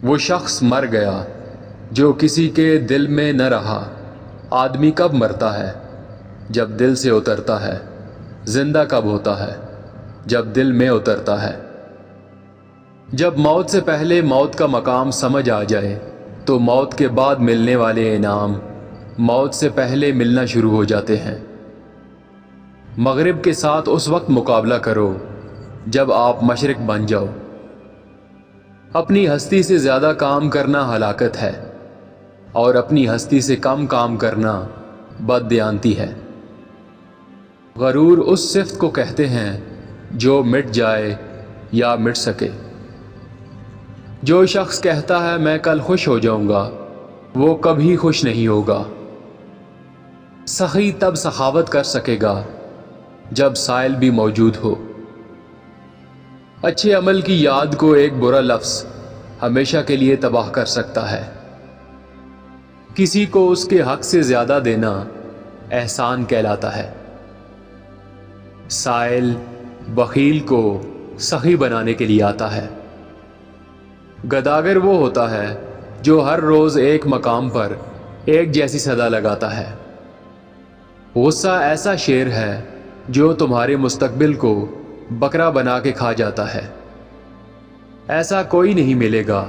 وہ شخص مر گیا جو کسی کے دل میں نہ رہا۔ آدمی کب مرتا ہے؟ جب دل سے اترتا ہے۔ زندہ کب ہوتا ہے؟ جب دل میں اترتا ہے۔ جب موت سے پہلے موت کا مقام سمجھ آ جائے تو موت کے بعد ملنے والے انعام موت سے پہلے ملنا شروع ہو جاتے ہیں۔ مغرب کے ساتھ اس وقت مقابلہ کرو جب آپ مشرق بن جاؤ۔ اپنی ہستی سے زیادہ کام کرنا ہلاکت ہے، اور اپنی ہستی سے کم کام کرنا بددیانتی ہے۔ غرور اس صفت کو کہتے ہیں جو مٹ جائے یا مٹ سکے۔ جو شخص کہتا ہے میں کل خوش ہو جاؤں گا، وہ کبھی خوش نہیں ہوگا۔ سخی تب سخاوت کر سکے گا جب سائل بھی موجود ہو۔ اچھے عمل کی یاد کو ایک برا لفظ ہمیشہ کے لیے تباہ کر سکتا ہے۔ کسی کو اس کے حق سے زیادہ دینا احسان کہلاتا ہے۔ سائل بخیل کو سخی بنانے کے لیے آتا ہے۔ گداگر وہ ہوتا ہے جو ہر روز ایک مقام پر ایک جیسی صدا لگاتا ہے۔ غصہ ایسا شیر ہے جو تمہارے مستقبل کو بکرا بنا کے کھا جاتا ہے۔ ایسا کوئی نہیں ملے گا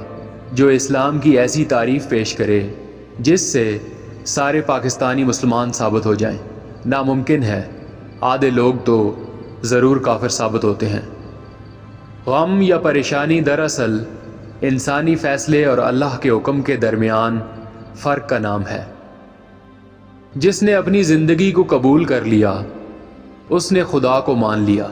جو اسلام کی ایسی تعریف پیش کرے جس سے سارے پاکستانی مسلمان ثابت ہو جائیں۔ ناممکن ہے، آدھے لوگ تو ضرور کافر ثابت ہوتے ہیں۔ غم یا پریشانی دراصل انسانی فیصلے اور اللہ کے حکم کے درمیان فرق کا نام ہے۔ جس نے اپنی زندگی کو قبول کر لیا اس نے خدا کو مان لیا۔